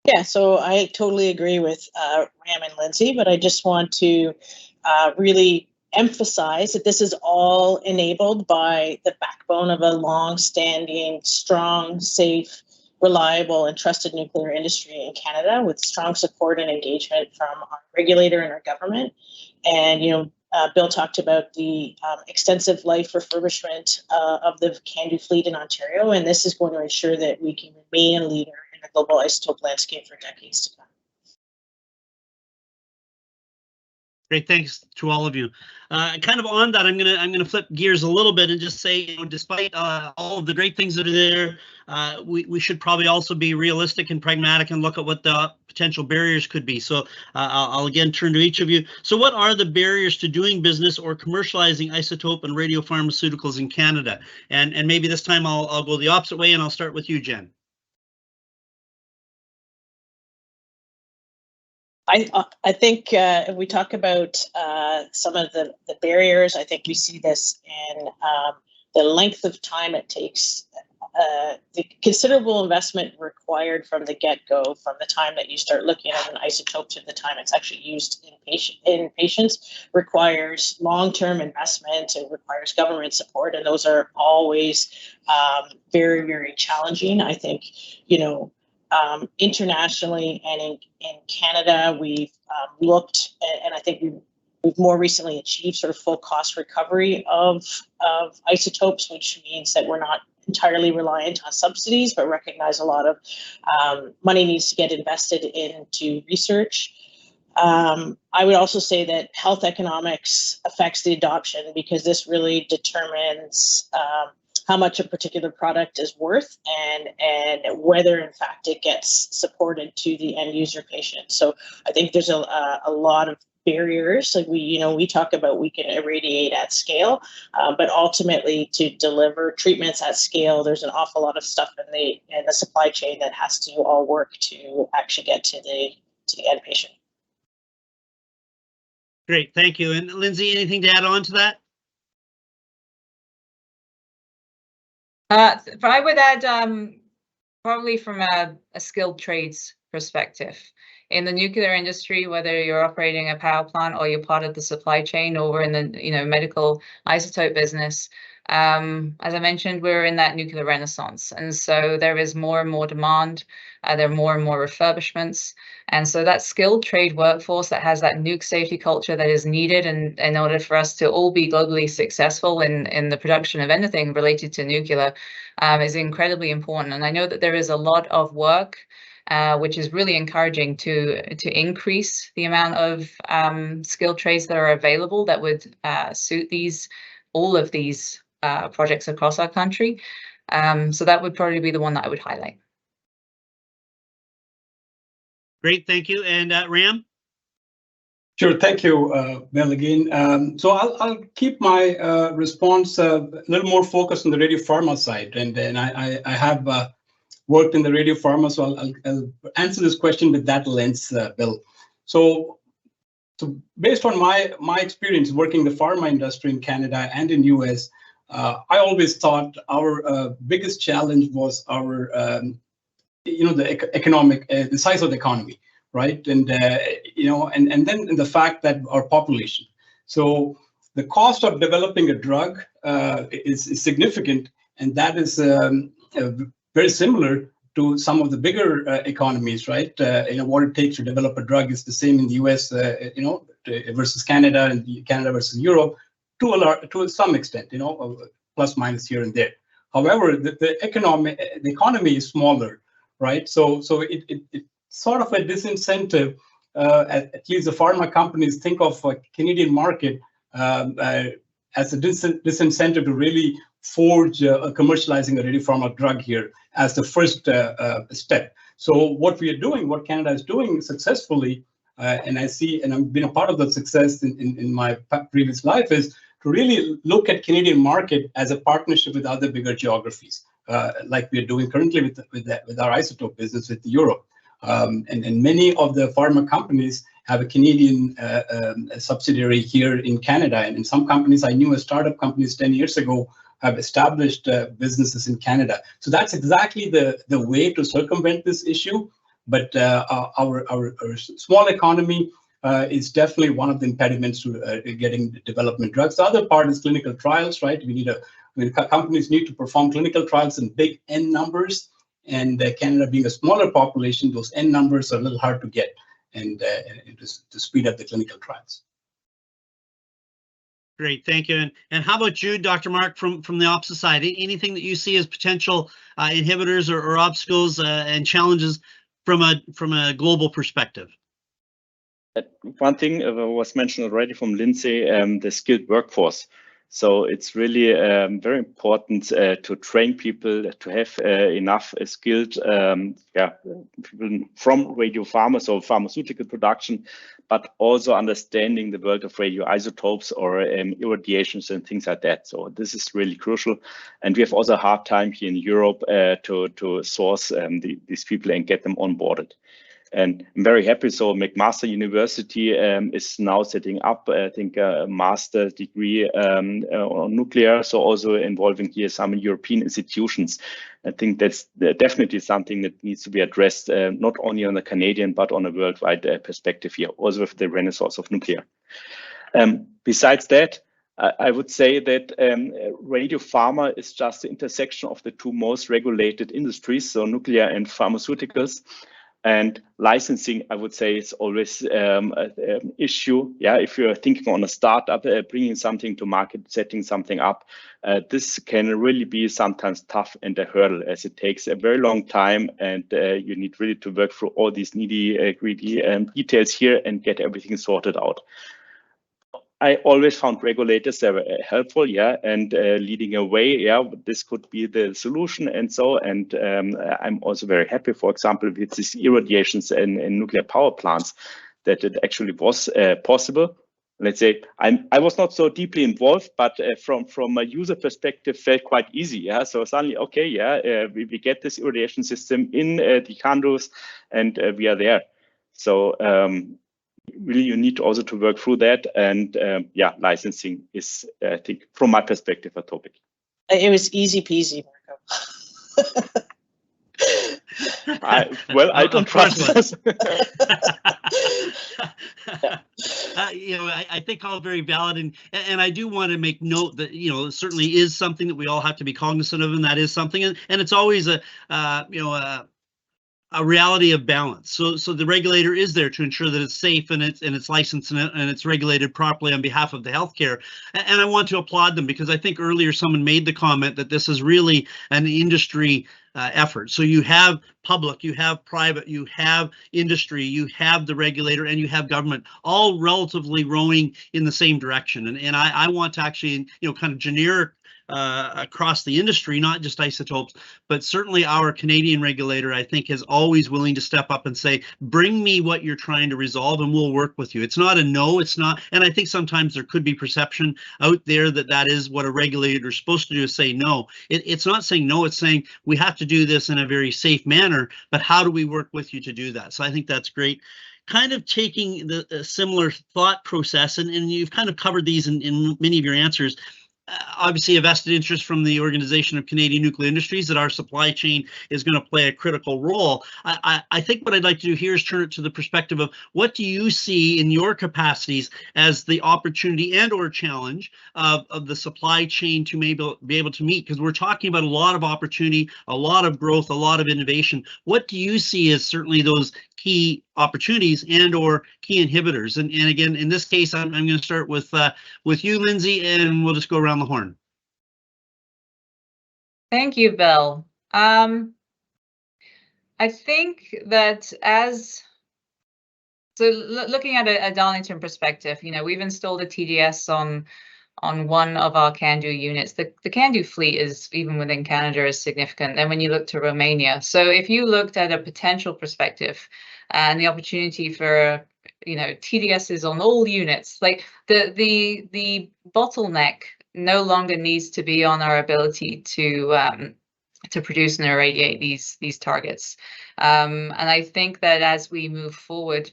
Yeah, so I totally agree with Ram and Lindsay, but I just want to really emphasize that this is all enabled by the backbone of a long-standing, strong, safe, reliable, and trusted nuclear industry in Canada, with strong support and engagement from our regulator and our government. And, you know, Bill talked about the extensive life refurbishment of the CANDU fleet in Ontario, and this is going to ensure that we can remain a leader in the global isotope landscape for decades to come. Great, thanks to all of you. Kind of on that, I'm gonna flip gears a little bit and just say, you know, despite all of the great things that are there, we should probably also be realistic and pragmatic and look at what the potential barriers could be. So I'll again turn to each of you. So what are the barriers to doing business or commercializing isotope and radiopharmaceuticals in Canada? And maybe this time I'll go the opposite way, and I'll start with you, Jen. I think if we talk about some of the barriers, I think we see this in the length of time it takes, the considerable investment required from the get-go, from the time that you start looking at an isotope to the time it's actually used in patients, requires long-term investment. It requires government support, and those are always very, very challenging. I think, you know, internationally and in Canada, we've looked, and I think we've more recently achieved sort of full cost recovery of isotopes, which means that we're not entirely reliant on subsidies, but recognize a lot of money needs to get invested into research. I would also say that health economics affects the adoption, because this really determines how much a particular product is worth and whether in fact it gets supported to the end user patient. So I think there's a lot of barriers. Like we talk about we can irradiate at scale, but ultimately to deliver treatments at scale, there's an awful lot of stuff in the supply chain that has to all work to actually get to the end patient. Great, thank you. And Lindsay, anything to add on to that? I would add probably from a skilled trades perspective. In the nuclear industry, whether you're operating a power plant or you're part of the supply chain over in the medical isotope business, as I mentioned, we're in that nuclear renaissance, and so there is more and more demand. There are more and more refurbishments, and so that skilled trade workforce that has that nuke safety culture that is needed in order for us to all be globally successful in the production of anything related to nuclear is incredibly important. And I know that there is a lot of work which is really encouraging to increase the amount of skilled trades that are available that would suit all of these projects across our country. So that would probably be the one that I would highlight. Great, thank you. And Ram? Sure, thank you, Bill, again. So I'll keep my response a little more focused on the radiopharma side, and I have worked in the radiopharma, so I'll answer this question with that lens, Bill. So based on my experience working the pharma industry in Canada and in US, I always thought our biggest challenge was our the size of the economy, right? And and then the fact that our population. So the cost of developing a drug is significant, and that is very similar to some of the bigger economies, right? What it takes to develop a drug is the same in the US, versus Canada, and Canada versus Europe, to some extent, plus minus here and there. However, the economy is smaller, right? So it's sort of a disincentive. At least the pharma companies think of a Canadian market as a disincentive to really forge commercializing a radiopharma drug here as the first step. So what we are doing, what Canada is doing successfully, and I see, and I've been a part of that success in my previous life, is to really look at Canadian market as a partnership with other bigger geographies, like we are doing currently with our isotope business with Europe. And many of the pharma companies have a Canadian subsidiary here in Canada. And in some companies, I knew startup companies 10 years ago have established businesses in Canada. So that's exactly the way to circumvent this issue. But our small economy is definitely one of the impediments to getting development drugs. The other part is clinical trials, right? Companies need to perform clinical trials in big N numbers, and Canada being a smaller population, those N numbers are a little hard to get, and to speed up the clinical trials. Great, thank you. And how about you, Dr. Mark, from the opposite side? Anything that you see as potential inhibitors or obstacles and challenges from a global perspective? One thing was mentioned already from Lindsay, the skilled workforce. So it's really very important to train people, to have enough skilled people from radiopharma, so pharmaceutical production, but also understanding the world of radioisotopes or irradiations and things like that. So this is really crucial. And we have also a hard time here in Europe to source these people and get them onboarded. And I'm very happy. So McMaster University is now setting up, I think, a master's degree on nuclear, so also involving here some European institutions. I think that's definitely something that needs to be addressed, not only on the Canadian, but on a worldwide perspective here, also with the renaissance of nuclear. Besides that, I would say that radiopharma is just the intersection of the two most regulated industries, so nuclear and pharmaceuticals. And licensing, I would say, is always an issue. Yeah, if you're thinking on a startup, bringing something to market, setting something up, this can really be sometimes tough and a hurdle, as it takes a very long time, and you need really to work through all these needy, greedy details here and get everything sorted out. I always found regulators helpful, yeah, and leading a way, yeah, this could be the solution and so. And I'm also very happy, for example, with these irradiations in nuclear power plants, that it actually was possible. Let's say I was not so deeply involved, but from a user perspective, felt quite easy. Yeah, so suddenly, okay, yeah, we get this irradiation system in the CANDUs, and we are there. So. Really, you need also to work through that, and yeah, licensing is, I think, from my perspective, a topic. It was easy peasy, Marco. I don't trust this. I think all very valid, and I do want to make note that it certainly is something that we all have to be cognizant of, and that is something, and it's always a reality of balance. So the regulator is there to ensure that it's safe and it's licensed and it's regulated properly on behalf of the healthcare. And I want to applaud them, because I think earlier someone made the comment that this is really an industry effort. So you have public, you have private, you have industry, you have the regulator, and you have government, all relatively rowing in the same direction. And I want to actually, kind of generic across the industry, not just isotopes, but certainly our Canadian regulator, I think, is always willing to step up and say, bring me what you're trying to resolve and we'll work with you. It's not a no, it's not. And I think sometimes there could be perception out there that that is what a regulator is supposed to do, is say no. It's not saying no, it's saying we have to do this in a very safe manner, but how do we work with you to do that? So I think that's great. Kind of taking the similar thought process, and you've kind of covered these in many of your answers. Obviously, a vested interest from the Organization of Canadian Nuclear Industries that our supply chain is going to play a critical role. I think what I'd like to do here is turn it to the perspective of what do you see in your capacities as the opportunity and or challenge of the supply chain to be able to meet? Because we're talking about a lot of opportunity, a lot of growth, a lot of innovation. What do you see as certainly those key opportunities and or key inhibitors? And again, in this case, I'm going to start with you, Lindsay, and we'll just go around the horn. Thank you, Bill. I think that looking at a Darlington perspective, we've installed a TDS on one of our CANDU units. The CANDU fleet is, even within Canada, is significant. And when you look to Romania, so if you looked at a potential perspective and the opportunity for TDSs on all units, like the bottleneck no longer needs to be on our ability to produce and irradiate these targets. And I think that as we move forward,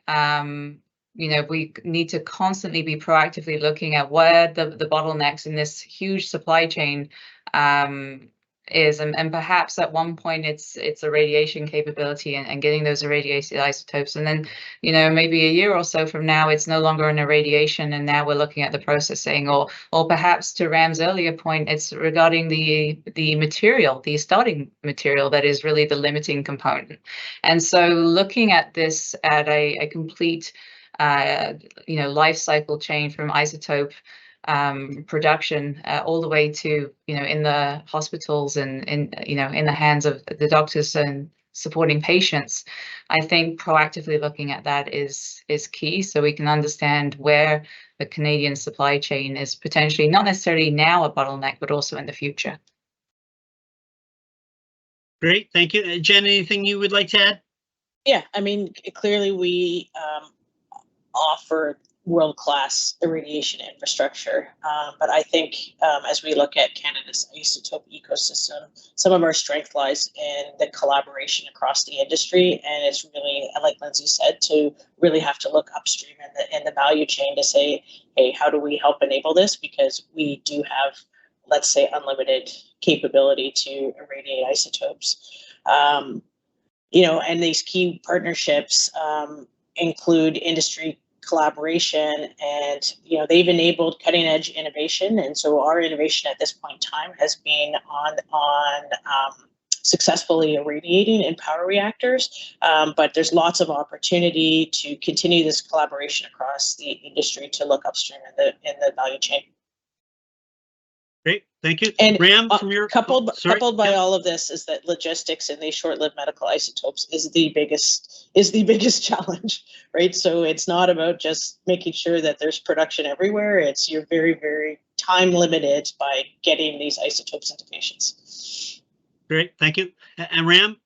we need to constantly be proactively looking at where the bottlenecks in this huge supply chain is, and perhaps at one point it's a radiation capability and getting those irradiated isotopes, and then maybe a year or so from now it's no longer an irradiation and now we're looking at the processing, or perhaps to Ram's earlier point, it's regarding the material, the starting material, that is really the limiting component. And so looking at this at a complete life cycle chain from isotope production all the way to in the hospitals and in the hands of the doctors and supporting patients, I think proactively looking at that is key, so we can understand where the Canadian supply chain is potentially not necessarily now a bottleneck, but also in the future. Great, thank you. Jen, anything you would like to add? Yeah, I mean, clearly we offer world-class irradiation infrastructure, but I think as we look at Canada's isotope ecosystem, some of our strength lies in the collaboration across the industry, and it's really, like Lindsay said, to really have to look upstream in the value chain to say, hey, how do we help enable this? Because we do have, let's say, unlimited capability to irradiate isotopes. And these key partnerships include industry collaboration, and they've enabled cutting edge innovation, and so our innovation at this point in time has been on successfully irradiating in power reactors, but there's lots of opportunity to continue this collaboration across the industry to look upstream in the value chain. Great, thank you. And Ram, from your coupled by all of this is that logistics in these short-lived medical isotopes is the biggest challenge, right? So it's not about just making sure that there's production everywhere. It's you're very, very time limited by getting these isotopes into patients. Great, thank you. And Ram?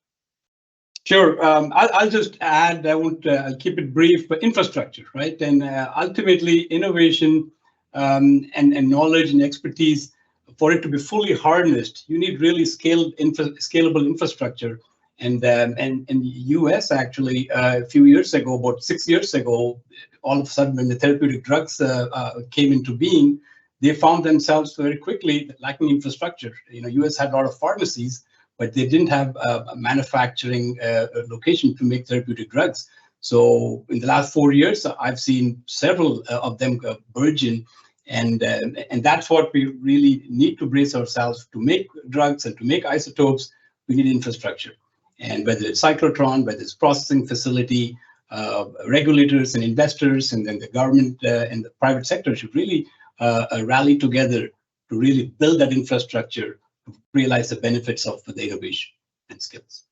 Sure. I'll just add, I'll keep it brief, but infrastructure, right? And ultimately innovation and knowledge and expertise, for it to be fully harnessed, you need really scalable infrastructure. And US actually, a few years ago, about 6 years ago, all of a sudden when the therapeutic drugs came into being, they found themselves very quickly lacking infrastructure. US had a lot of pharmacies, but they didn't have a manufacturing location to make therapeutic drugs. So in the last 4 years, I've seen several of them burgeon. And that's what we really need to brace ourselves to make drugs and to make isotopes. We need infrastructure, and whether it's cyclotron, whether it's processing facility, regulators and investors, and then the government and the private sector should really rally together to really build that infrastructure to realize the benefits of the innovation and skills.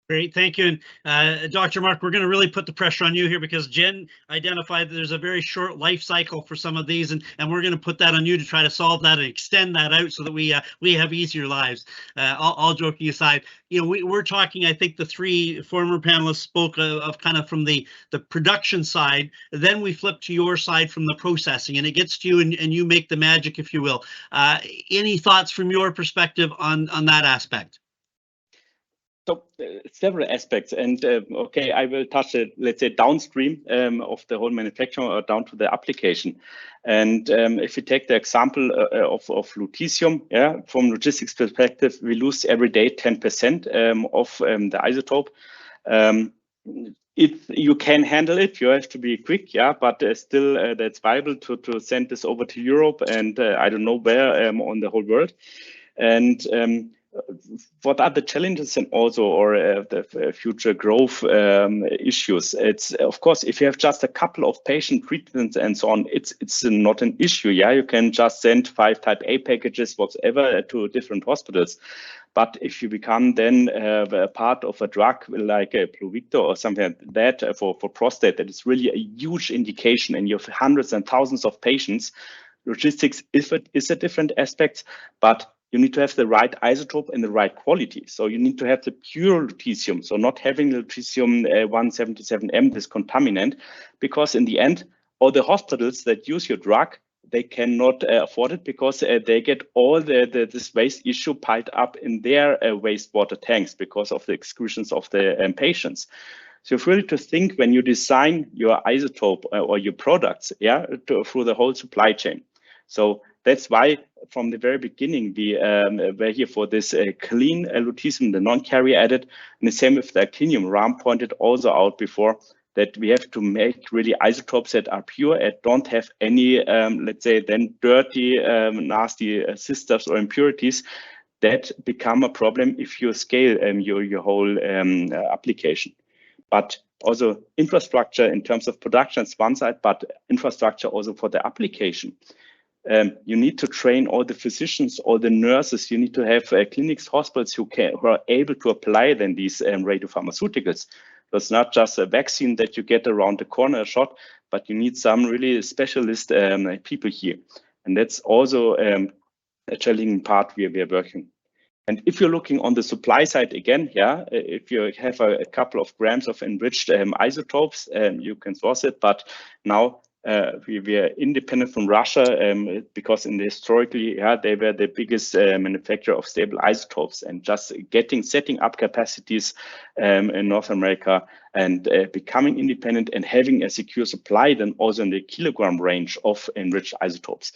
Great, thank you. And Dr. Mark, we're going to really put the pressure on you here because Jen identified that there's a very short life cycle for some of these, and we're going to put that on you to try to solve that and extend that out so that we have easier lives. All joking aside, we're talking, I think the three former panelists spoke of kind of from the production side, then we flip to your side from the processing, and it gets to you and you make the magic, if you will. Any thoughts from your perspective on that aspect? So several aspects, and okay, I will touch it, let's say, downstream of the whole manufacturing or down to the application. And if you take the example of lutetium, yeah, from logistics perspective, we lose every day 10% of the isotope. If you can handle it, you have to be quick, yeah, but still that's viable to send this over to Europe and I don't know where on the whole world. And what are the challenges and also or the future growth issues? It's of course, if you have just a couple of patient treatments and so on, it's not an issue. Yeah, you can just send 5 type A packages, whatever, to different hospitals. But if you become then a part of a drug like a Pluvicto or something like that for prostate, that is really a huge indication, and you have hundreds and thousands of patients. Logistics is a different aspect, but you need to have the right isotope and the right quality. So you need to have the pure lutetium, so not having lutetium 177M, this contaminant, because in the end, all the hospitals that use your drug, they cannot afford it because they get all this waste issue piled up in their wastewater tanks because of the excretions of the patients. So you've really to think when you design your isotope or your products, yeah, through the whole supply chain. So that's why from the very beginning we were here for this clean lutetium, the non-carrier added, and the same with the actinium. Ram pointed also out before that we have to make really isotopes that are pure and don't have any, let's say, then dirty, nasty sisters or impurities that become a problem if you scale your whole application. But also infrastructure in terms of production is one side, but infrastructure also for the application. You need to train all the physicians, all the nurses. You need to have clinics, hospitals who are able to apply then these radiopharmaceuticals. So it's not just a vaccine that you get around the corner a shot, but you need some really specialist people here. And that's also a challenging part we are working. And if you're looking on the supply side again, yeah, if you have a couple of grams of enriched isotopes, you can source it. But now we are independent from Russia because in the historically, yeah, they were the biggest manufacturer of stable isotopes, and just setting up capacities in North America and becoming independent and having a secure supply, then also in the kilogram range of enriched isotopes.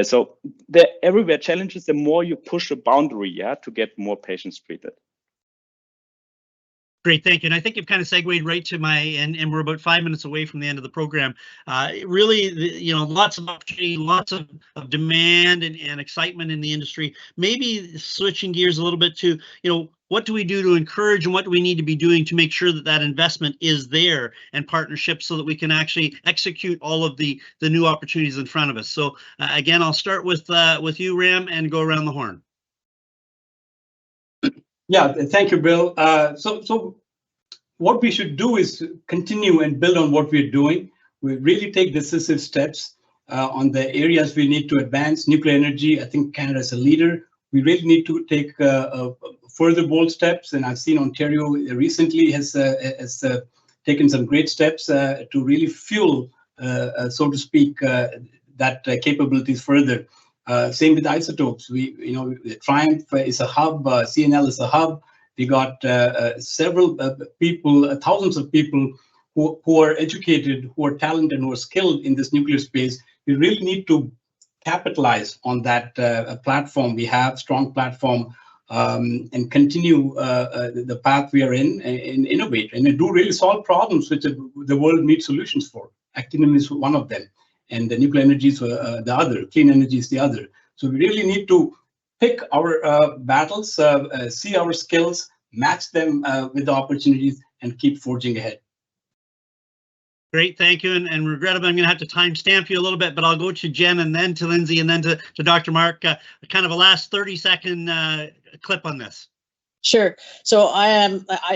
So there are everywhere challenges, the more you push the boundary, yeah, to get more patients treated. Great, thank you. And I think you've kind of segued right to my, and we're about 5 minutes away from the end of the program. Really, you know, lots of opportunity, lots of demand and excitement in the industry. Maybe switching gears a little bit to, you know, what do we do to encourage and what do we need to be doing to make sure that that investment is there and partnerships so that we can actually execute all of the new opportunities in front of us. So again, I'll start with you, Ram, and go around the horn. Yeah, thank you, Bill. So what we should do is continue and build on what we're doing. We really take decisive steps on the areas we need to advance. Nuclear energy, I think Canada is a leader. We really need to take further bold steps, and I've seen Ontario recently has taken some great steps to really fuel, so to speak, that capabilities further. Same with isotopes. Triumph is a hub, CNL is a hub. We got several people, thousands of people who are educated, who are talented, who are skilled in this nuclear space. We really need to capitalize on that platform. We have strong platform and continue the path we are in and innovate and do really solve problems which the world needs solutions for. Actinium is one of them, and the nuclear energy is the other. Clean energy is the other. So we really need to pick our battles, see our skills, match them with the opportunities, and keep forging ahead. Great, thank you. And regrettably, I'm going to have to timestamp you a little bit, but I'll go to Jen and then to Lindsay and then to Dr. Mark. Kind of a last 30-second clip on this. Sure. So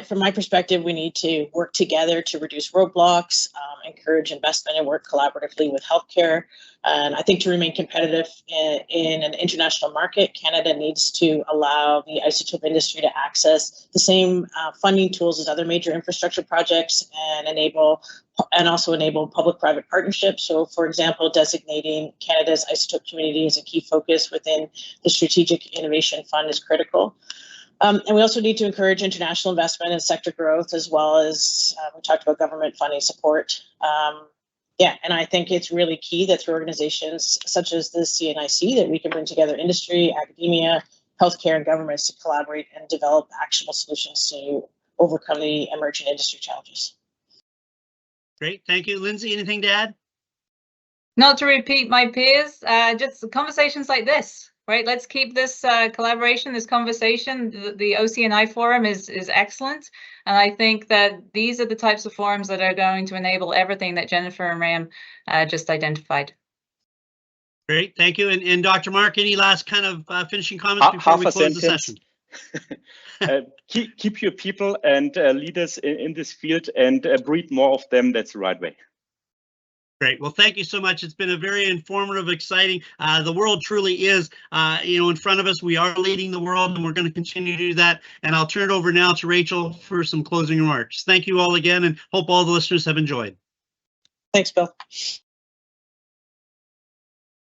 from my perspective, we need to work together to reduce roadblocks, encourage investment and work collaboratively with healthcare. And I think to remain competitive in an international market, Canada needs to allow the isotope industry to access the same funding tools as other major infrastructure projects and also enable public-private partnerships. So, for example, designating Canada's isotope community as a key focus within the Strategic Innovation Fund is critical. And we also need to encourage international investment and sector growth, as well as we talked about government funding support. And I think it's really key that through organizations such as the CNIC that we can bring together industry, academia, healthcare, and governments to collaborate and develop actionable solutions to overcome the emerging industry challenges. Great, thank you. Lindsay, anything to add? Not to repeat my peers, just conversations like this. Right, let's keep this collaboration, this conversation. The OCNI forum is excellent, and I think that these are the types of forums that are going to enable everything that Jennifer and Ram just identified. Great, thank you. And Dr. Mark, any last kind of finishing comments before we close the session? Keep your people and leaders in this field and breed more of them. That's the right way. Great. Well, thank you so much. It's been a very informative, exciting. The world truly is, in front of us. We are leading the world, and we're going to continue to do that. And I'll turn it over now to Rachel for some closing remarks. Thank you all again, and hope all the listeners have enjoyed. Thanks, Bill.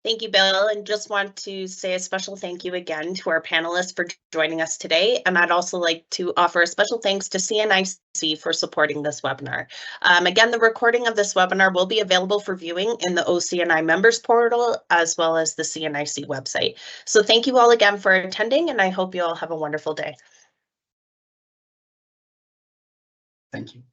Thank you, Bill, and just want to say a special thank you again to our panelists for joining us today. And I'd also like to offer a special thanks to CNIC for supporting this webinar. Again, the recording of this webinar will be available for viewing in the OCNI members portal as well as the CNIC website. So thank you all again for attending, and I hope you all have a wonderful day. Thank you.